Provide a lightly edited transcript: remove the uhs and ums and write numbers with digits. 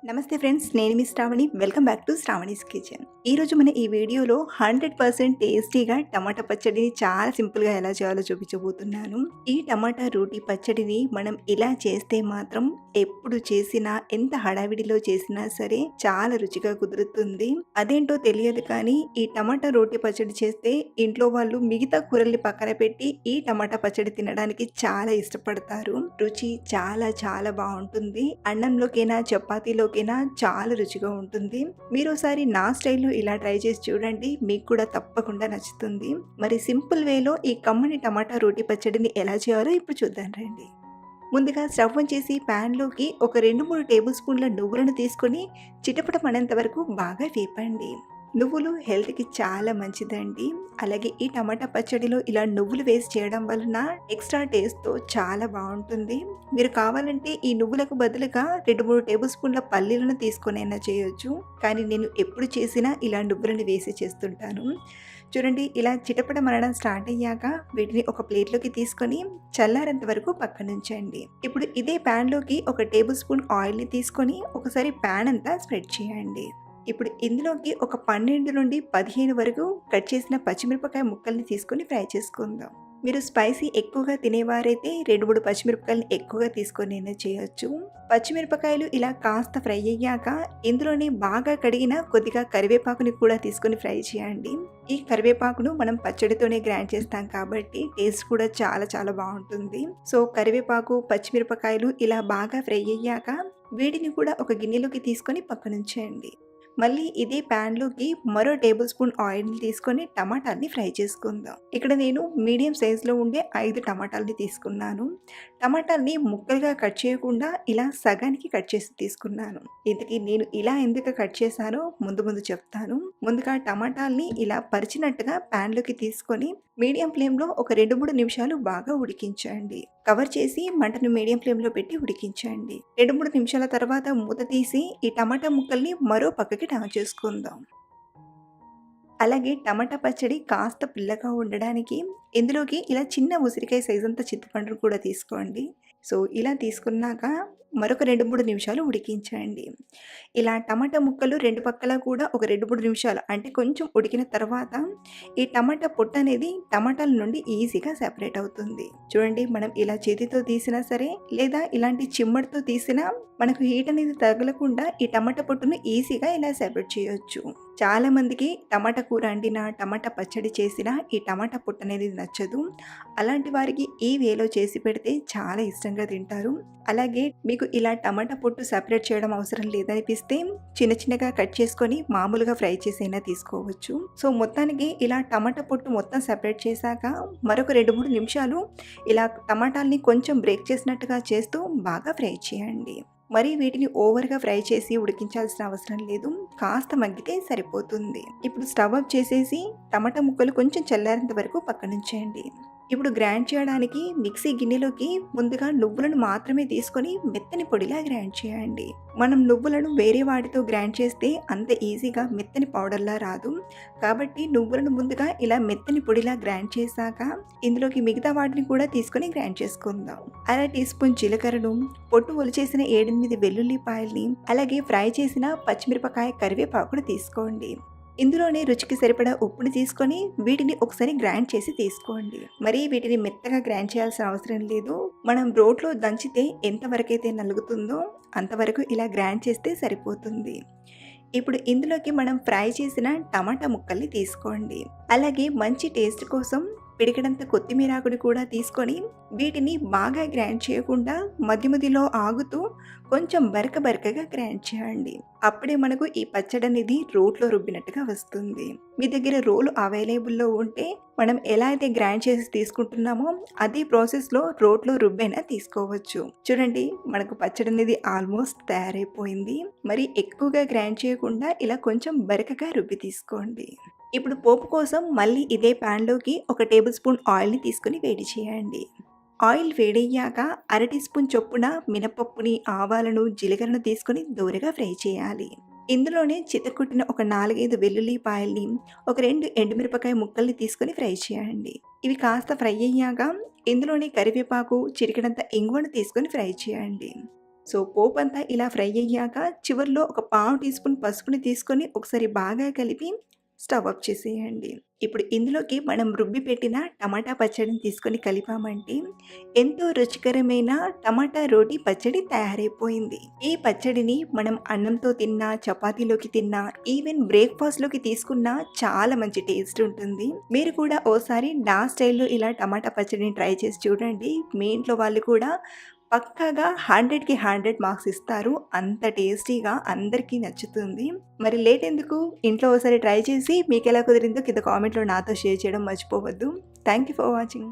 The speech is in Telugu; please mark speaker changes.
Speaker 1: నమస్తే ఫ్రెండ్స్, నేను మీ Sravani. Welcome back to Sravani's kitchen. ఈరోజు మన ఈ వీడియోలో 100% టేస్టీగా టమాటా పచ్చడిని చాలా సింపుల్గా ఎలా చేయాలో చూపించబోతున్నాను. ఈ టమాటా రోటి పచ్చడిని మనం ఇలా చేస్తే మాత్రం ఎప్పుడు చేసినా, ఎంత హడావిడిలో చేసినా సరే చాలా రుచిగా కుదురుతుంది. అదేంటో తెలియదు కానీ ఈ టమాటా రోటి పచ్చడి చేస్తే ఇంట్లో వాళ్ళు మిగతా కూరల్ని పక్కన పెట్టి ఈ టమాటా పచ్చడి తినడానికి చాలా ఇష్టపడతారు. రుచి చాలా చాలా బాగుంటుంది. అన్నంలోకైనా చపాతీలో చాలా రుచిగా ఉంటుంది. మీరు ఒకసారి నా స్టైల్లో ఇలా ట్రై చేసి చూడండి, మీకు కూడా తప్పకుండా నచ్చుతుంది. మరి సింపుల్ వేలో ఈ కమ్మని టమాటా రోటి పచ్చడిని ఎలా చేయాలో ఇప్పుడు చూద్దాం రండి. ముందుగా స్టవ్ ఆన్ చేసి ప్యాన్లోకి ఒక 2-3 టేబుల్ స్పూన్ల నువ్వులను తీసుకొని చిటపటమనేంత వరకు బాగా వేపండి. నువ్వులు హెల్త్కి చాలా మంచిదండి. అలాగే ఈ టమాటా పచ్చడిలో ఇలా నువ్వులు వేసి చేయడం వలన ఎక్స్ట్రా టేస్ట్తో చాలా బాగుంటుంది. మీరు కావాలంటే ఈ నువ్వులకు బదులుగా 2-3 టేబుల్ స్పూన్ల పల్లీలను తీసుకొనైనా చేయొచ్చు. కానీ నేను ఎప్పుడు చేసినా ఇలా నువ్వులను వేసి చేస్తుంటాను. చూడండి, ఇలా చిటపటమనడం స్టార్ట్ అయ్యాక వీటిని ఒక ప్లేట్లోకి తీసుకొని చల్లారేంత వరకు పక్కనుంచండి. ఇప్పుడు ఇదే ప్యాన్లోకి ఒక టేబుల్ స్పూన్ ఆయిల్ని తీసుకొని ఒకసారి ప్యాన్ అంతా స్ప్రెడ్ చేయండి. ఇప్పుడు ఇందులోకి ఒక 12 నుండి 15 వరకు కట్ చేసిన పచ్చిమిరపకాయ ముక్కల్ని తీసుకొని ఫ్రై చేసుకుందాం. మీరు స్పైసీ ఎక్కువగా తినేవారైతే 2-3 పచ్చిమిరపకాయలు ఎక్కువగా తీసుకొని అయినా చేయొచ్చు. పచ్చిమిరపకాయలు ఇలా కాస్త ఫ్రై అయ్యాక ఇందులోనే బాగా కడిగిన కొద్దిగా కరివేపాకుని కూడా తీసుకొని ఫ్రై చేయండి. ఈ కరివేపాకును మనం పచ్చడితోనే గ్రైండ్ చేస్తాం కాబట్టి టేస్ట్ కూడా చాలా చాలా బాగుంటుంది. సో కరివేపాకు, పచ్చిమిరపకాయలు ఇలా బాగా ఫ్రై అయ్యాక వీటిని కూడా ఒక గిన్నెలోకి తీసుకొని పక్కనుంచేయండి. మళ్ళీ ఇదే ప్యాన్లోకి మరో టేబుల్ స్పూన్ ఆయిల్ని తీసుకొని టమాటాలని ఫ్రై చేసుకుందాం. ఇక్కడ నేను మీడియం సైజులో ఉండే 5 టమాటాలని తీసుకున్నాను. టమాటాలని ముక్కలుగా కట్ చేయకుండా ఇలా సగానికి కట్ చేసి తీసుకున్నాను. ఇంతకీ నేను ఇలా ఎందుకు కట్ చేశానో ముందు చెప్తాను. ముందుగా టమాటాలని ఇలా పరిచినట్టుగా ప్యాన్లోకి తీసుకొని మీడియం ఫ్లేమ్లో ఒక 2-3 నిమిషాలు బాగా ఉడికించండి. కవర్ చేసి మంటను మీడియం ఫ్లేమ్లో పెట్టి ఉడికించండి. 2-3 నిమిషాల తర్వాత మూత తీసి ఈ టమాటా ముక్కల్ని మరో పక్కకి టర్న్ చేసుకుందాం. అలాగే టమాటా పచ్చడి కాస్త పుల్లగా ఉండడానికి ఇందులోకి ఇలా చిన్న ఉసిరికాయ సైజంతా చింతపండును కూడా తీసుకోండి. సో ఇలా తీసుకున్నాక మరొక 2-3 నిమిషాలు ఉడికించండి. ఇలా టమాటా ముక్కలు 2 పక్కల కూడా ఒక 2-3 నిమిషాలు అంటే కొంచెం ఉడికిన తర్వాత ఈ టమాటా పొట్టు అనేది టమాటాల నుండి ఈజీగా సెపరేట్ అవుతుంది. చూడండి, మనం ఇలా చేతితో తీసినా సరే లేదా ఇలాంటి చిమ్మడితో తీసినా మనకు హీట్ అనేది తగలకుండా ఈ టమాటా పొట్టును ఈజీగా ఇలా సెపరేట్ చేయొచ్చు. చాలా మందికి టమాటా కూర వండినా, టమాటా పచ్చడి చేసినా ఈ టమాటా పొట్టు అనేది నచ్చదు. అలాంటి వారికి ఈ వేలో చేసి పెడితే చాలా ఇష్టంగా తింటారు. అలాగే మీకు ఇలా టమాటా పొట్టు సెపరేట్ చేయడం అవసరం లేదనిపిస్తే చిన్నగా కట్ చేసుకొని మామూలుగా ఫ్రై చేసైనా తీసుకోవచ్చు. సో మొత్తానికి ఇలా టమాటా పొట్టు మొత్తం సెపరేట్ చేశాక మరొక 2-3 నిమిషాలు ఇలా టమాటాలని కొంచెం బ్రేక్ చేసినట్టుగా చేస్తూ బాగా ఫ్రై చేయండి. మరి వీటిని ఓవర్గా ఫ్రై చేసి ఉడికించాల్సిన అవసరం లేదు, కాస్త మగ్గితే సరిపోతుంది. ఇప్పుడు స్టవ్ ఆఫ్ చేసేసి టమాటా ముక్కలు కొంచెం చల్లారేంత వరకు పక్కనుంచేయండి. ఇప్పుడు గ్రైండ్ చేయడానికి మిక్సీ గిన్నెలోకి ముందుగా నువ్వులను మాత్రమే తీసుకొని మెత్తని పొడిలా గ్రైండ్ చేయండి. మనం నువ్వులను వేరే వాటితో గ్రైండ్ చేస్తే అంత ఈజీగా మెత్తని పౌడర్లా రాదు. కాబట్టి నువ్వులను ముందుగా ఇలా మెత్తని పొడిలా గ్రైండ్ చేశాక ఇందులోకి మిగతా వాటిని కూడా తీసుకొని గ్రైండ్ చేసుకుందాం. 1/2 టీ స్పూన్ జీలకర్రను, పొట్టు ఒలిచేసిన 7-8 వెల్లుల్లిపాయల్ని, అలాగే ఫ్రై చేసిన పచ్చిమిరపకాయ, కరివేపాకును తీసుకోండి. ఇందులోనే రుచికి సరిపడా ఉప్పుని తీసుకొని వీటిని ఒకసారి గ్రైండ్ చేసి తీసుకోండి. మరి వీటిని మెత్తగా గ్రైండ్ చేయాల్సిన అవసరం లేదు. మనం రోట్లో దంచితే ఎంతవరకు అయితే నలుగుతుందో అంతవరకు ఇలా గ్రైండ్ చేస్తే సరిపోతుంది. ఇప్పుడు ఇందులోకి మనం ఫ్రై చేసిన టమాటా ముక్కల్ని తీసుకోండి. అలాగే మంచి టేస్ట్ కోసం పిడికెడంత కొత్తిమీరాకుని కూడా తీసుకొని వీటిని బాగా గ్రైండ్ చేయకుండా మధ్యలో ఆగుతూ కొంచెం బరకగా గ్రైండ్ చేయండి. అప్పుడే మనకు ఈ పచ్చడి అనేది రోట్లో రుబ్బినట్టుగా వస్తుంది. మీ దగ్గర రోలు అవైలబుల్లో ఉంటే మనం ఎలా అయితే గ్రైండ్ చేసి తీసుకుంటున్నామో అదే ప్రాసెస్లో రోట్లో రుబ్బైనా తీసుకోవచ్చు. చూడండి, మనకు పచ్చడి అనేది ఆల్మోస్ట్ తయారైపోయింది. మరి ఎక్కువగా గ్రైండ్ చేయకుండా ఇలా కొంచెం బరకగా రుబ్బి తీసుకోండి. ఇప్పుడు పోపు కోసం మళ్ళీ ఇదే ప్యాన్లోకి ఒక టేబుల్ స్పూన్ ఆయిల్ని తీసుకొని వేడి చేయండి. ఆయిల్ వేడయ్యాక 1/2 టీ స్పూన్ చొప్పున మినపప్పుని, ఆవాలను, జీలకర్రను తీసుకొని దూరగా ఫ్రై చేయాలి. ఇందులోనే చితకొట్టిన ఒక 4-5 వెల్లుల్లిపాయల్ని, ఒక 2 ఎండుమిరపకాయ ముక్కల్ని తీసుకొని ఫ్రై చేయండి. ఇవి కాస్త ఫ్రై అయ్యాక ఇందులోనే కరివేపాకు, చిటికెడంత ఇంగువను తీసుకొని ఫ్రై చేయండి. సో పోపంతా ఇలా ఫ్రై అయ్యాక చివర్లో ఒక పావు టీ స్పూన్ పసుపుని తీసుకొని ఒకసారి బాగా కలిపి స్టవ్ ఆఫ్ చేసేయండి. ఇప్పుడు ఇందులోకి మనం రుబ్బి పెట్టిన టమాటా పచ్చడిని తీసుకొని కలిపామంటే ఎంతో రుచికరమైన టమాటా రోటి పచ్చడి తయారైపోయింది. ఈ పచ్చడిని మనం అన్నంతో తిన్నా, చపాతీలోకి తిన్నా, ఈవెన్ బ్రేక్‌ఫాస్ట్‌లోకి తీసుకున్నా చాలా మంచి టేస్ట్ ఉంటుంది. మీరు కూడా ఓసారి నా స్టైల్‌లో ఇలా టమాటా పచ్చడిని ట్రై చేసి చూడండి. మీ ఇంట్లో వాళ్ళు కూడా పక్కాగా 100కి 100 మార్క్స్ ఇస్తారు. అంత టేస్టీగా అందరికీ నచ్చుతుంది. మరి లేట్ ఎందుకు? ఇంట్లో ఓసారి ట్రై చేసి మీకెలా కుదిరిందో కింద కామెంట్‌లో నాతో షేర్ చేయడం మర్చిపోవద్దు. Thank you for watching.